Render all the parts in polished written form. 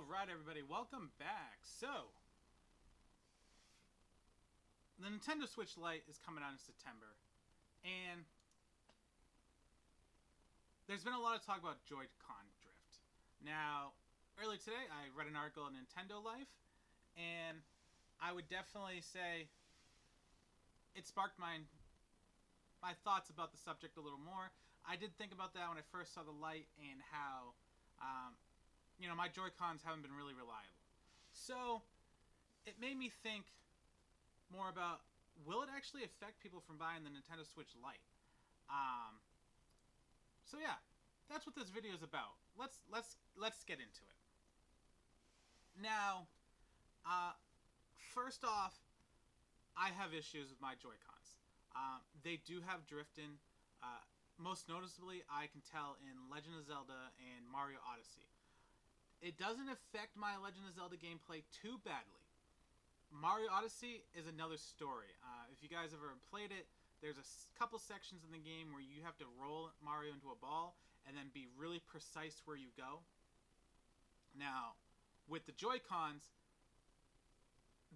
Alright, everybody, welcome back. So, the Nintendo Switch Lite is coming out in September, and there's been a lot of talk about Joy-Con drift. Now, earlier today, I read an article on Nintendo Life, and I would definitely say it sparked my thoughts about the subject a little more. I did think about that when I first saw the Lite and how, my Joy-Cons haven't been really reliable. So, it made me think more about, will it actually affect people from buying the Nintendo Switch Lite? So yeah, that's what this video is about. Let's get into it. Now, first off, I have issues with my Joy-Cons. They do have drifting. Most noticeably, I can tell in Legend of Zelda and Mario Odyssey. It doesn't affect my Legend of Zelda gameplay too badly. Mario Odyssey is another story. If you guys ever played it, there's a couple sections in the game where you have to roll Mario into a ball and then be really precise where you go. Now, with the Joy-Cons,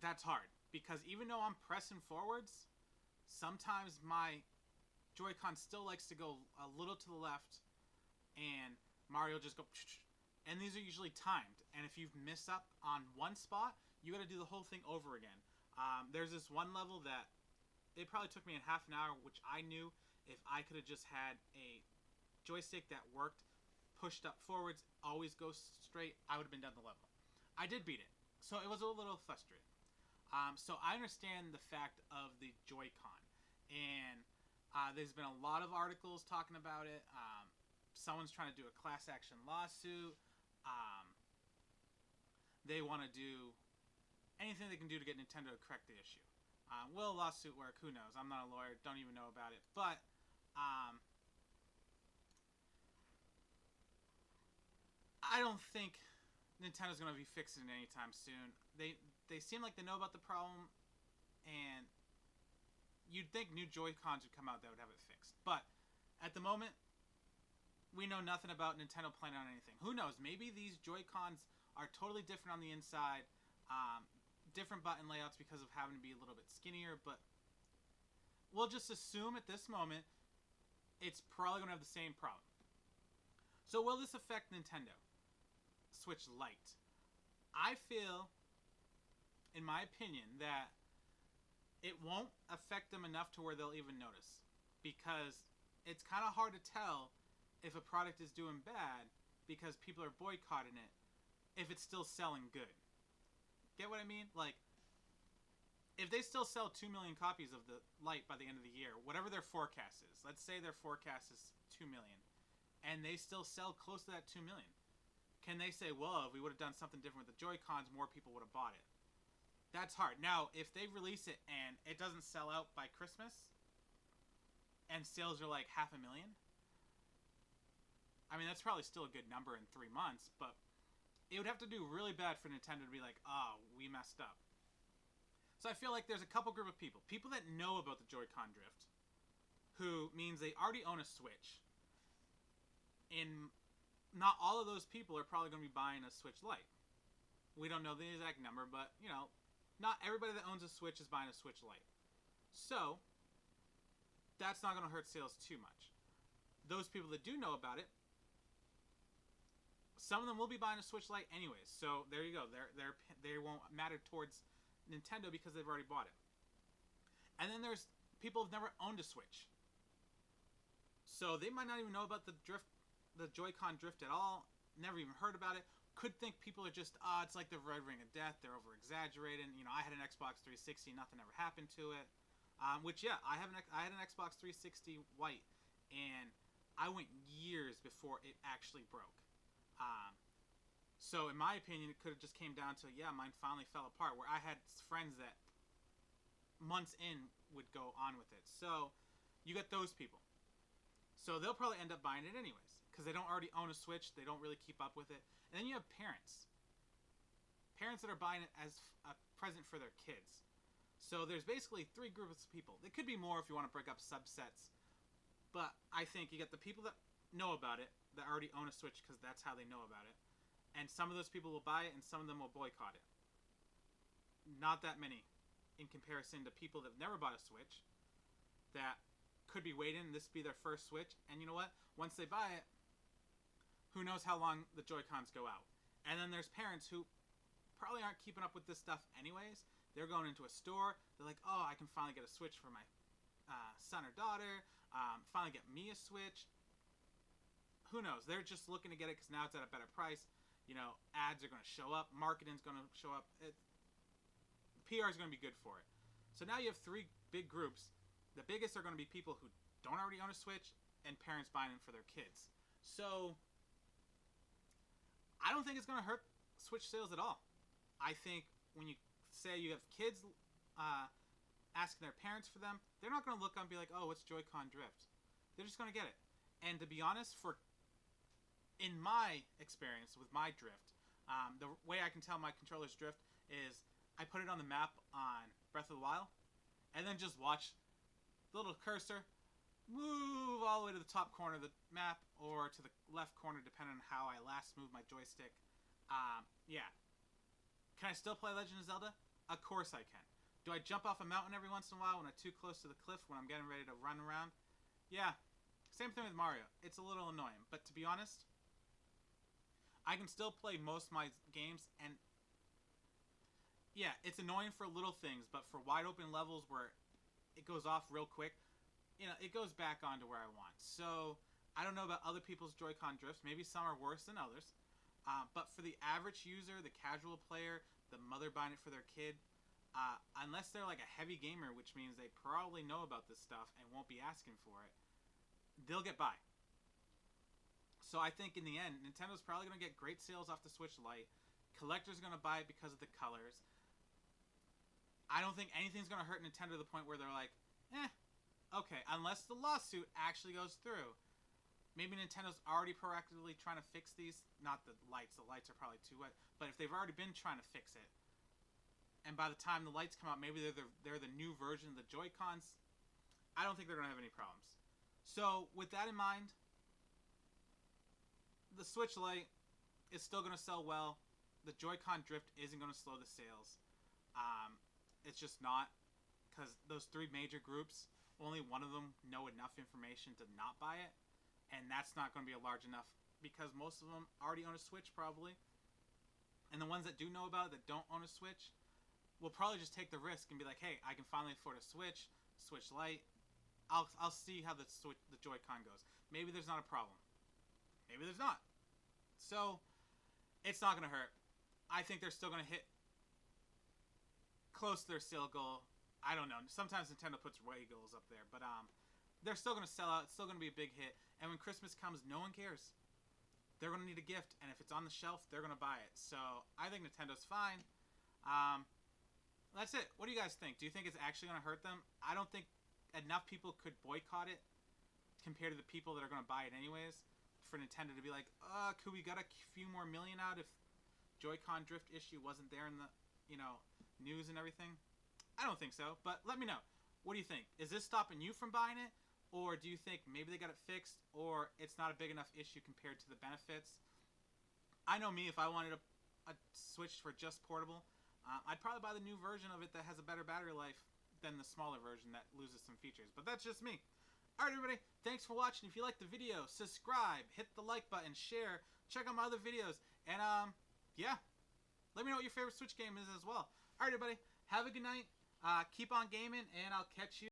that's hard. Because even though I'm pressing forwards, sometimes my Joy-Con still likes to go a little to the left and Mario just go... And these are usually timed. And if you've missed up on one spot, you got to do the whole thing over again. There's this one level that it probably took me in half an hour, which I knew if I could have just had a joystick that worked, pushed up forwards, always goes straight, I would have been done the level. I did beat it, so it was a little frustrating. So I understand the fact of the Joy-Con, and there's been a lot of articles talking about it. Someone's trying to do a class action lawsuit. They want to do anything they can do to get Nintendo to correct the issue. Will a lawsuit work? Who knows? I'm not a lawyer. Don't even know about it. But I don't think Nintendo's going to be fixing it anytime soon. They seem like they know about the problem, and you'd think new Joy-Cons would come out that would have it fixed. But at the moment, we know nothing about Nintendo planning on anything. Who knows? Maybe these Joy-Cons are totally different on the inside. Different button layouts because of having to be a little bit skinnier. But we'll just assume at this moment it's probably going to have the same problem. So will this affect Nintendo Switch Lite? I feel, in my opinion, that it won't affect them enough to where they'll even notice. Because it's kind of hard to tell if a product is doing bad because people are boycotting it if it's still selling good. Get what I mean? Like, if they still sell 2 million copies of the Lite by the end of the year, whatever their forecast is, let's say their forecast is 2 million, and they still sell close to that 2 million, can they say, well, if we would have done something different with the Joy-Cons, more people would have bought it? That's hard. Now, if they release it and it doesn't sell out by Christmas, and sales are like 500,000, I mean, that's probably still a good number in 3 months, but it would have to do really bad for Nintendo to be like, oh, we messed up. So I feel like there's a couple group of people. People that know about the Joy-Con drift, who means they already own a Switch. And not all of those people are probably going to be buying a Switch Lite. We don't know the exact number, but, not everybody that owns a Switch is buying a Switch Lite. So, that's not going to hurt sales too much. Those people that do know about it, some of them will be buying a Switch Lite anyways. So there you go. They won't matter towards Nintendo because they've already bought it. And then there's people who've never owned a Switch. So they might not even know about the Joy-Con drift at all. Never even heard about it. Could think people are just, it's like the Red Ring of Death. They're over-exaggerating. I had an Xbox 360. Nothing ever happened to it. Which, yeah, I had an Xbox 360 white. And I went years before it actually broke. So in my opinion, it could have just came down to, mine finally fell apart, where I had friends that months in would go on with it. So you get those people. So they'll probably end up buying it anyways, because they don't already own a Switch. They don't really keep up with it. And then you have parents. Parents that are buying it as a present for their kids. So there's basically 3 groups of people. There could be more if you want to break up subsets. But I think you get the people that know about it, that already own a Switch because that's how they know about it. And some of those people will buy it, and some of them will boycott it. Not that many in comparison to people that have never bought a Switch that could be waiting, this be their first Switch, and you know what? Once they buy it, who knows how long the Joy-Cons go out. And then there's parents who probably aren't keeping up with this stuff anyways. They're going into a store, they're like, oh, I can finally get a Switch for my son or daughter, finally get me a Switch. Who knows? They're just looking to get it because now it's at a better price. You know, ads are going to show up, marketing's going to show up. PR is going to be good for it. So now you have three big groups. The biggest are going to be people who don't already own a Switch and parents buying it for their kids. So I don't think it's going to hurt Switch sales at all. I think when you say you have kids asking their parents for them, they're not going to look up and be like, oh, what's Joy-Con drift? They're just going to get it. And to be honest, in my experience with my drift, the way I can tell my controllers drift is I put it on the map on Breath of the Wild and then just watch the little cursor move all the way to the top corner of the map or to the left corner depending on how I last moved my joystick. Yeah. Can I still play Legend of Zelda? Of course I can. Do I jump off a mountain every once in a while when I'm too close to the cliff when I'm getting ready to run around? Yeah. Same thing with Mario. It's a little annoying. But to be honest, I can still play most of my games, and yeah, it's annoying for little things, but for wide open levels where it goes off real quick, you know, it goes back onto where I want. So I don't know about other people's Joy-Con drifts. Maybe some are worse than others. But for the average user, the casual player, the mother buying it for their kid, unless they're like a heavy gamer, which means they probably know about this stuff and won't be asking for it, they'll get by. So I think in the end, Nintendo's probably going to get great sales off the Switch Lite. Collectors are going to buy it because of the colors. I don't think anything's going to hurt Nintendo to the point where they're like, okay, unless the lawsuit actually goes through. Maybe Nintendo's already proactively trying to fix these. Not the lights are probably too wet. But if they've already been trying to fix it, and by the time the lights come out, maybe they're the new version of the Joy-Cons, I don't think they're going to have any problems. So with that in mind, the Switch Lite is still going to sell well. The Joy-Con drift isn't going to slow the sales. It's just not, because those three major groups, only one of them know enough information to not buy it, and that's not going to be a large enough, because most of them already own a Switch probably, and the ones that do know about it that don't own a Switch will probably just take the risk and be like, hey, I can finally afford a Switch Lite. I'll see how the Joy-Con goes. Maybe there's not a problem. Maybe there's not. So it's not going to hurt. I think they're still going to hit close to their sale goal. I don't know. Sometimes Nintendo puts way goals up there, but they're still going to sell out. It's still going to be a big hit. And when Christmas comes, no one cares. They're going to need a gift, and if it's on the shelf, they're going to buy it. So I think Nintendo's fine. That's it. What do you guys think? Do you think it's actually going to hurt them? I don't think enough people could boycott it compared to the people that are going to buy it anyways for Nintendo to be like, could we get a few more million out if Joy-Con drift issue wasn't there in the, news and everything? I don't think so, but let me know. What do you think? Is this stopping you from buying it? Or do you think maybe they got it fixed, or it's not a big enough issue compared to the benefits? I know me, if I wanted a Switch for just portable, I'd probably buy the new version of it that has a better battery life than the smaller version that loses some features. But that's just me. Alright everybody, thanks for watching. If you liked the video, subscribe, hit the like button, share, check out my other videos, and yeah, let me know what your favorite Switch game is as well. Alright everybody, have a good night, keep on gaming, and I'll catch you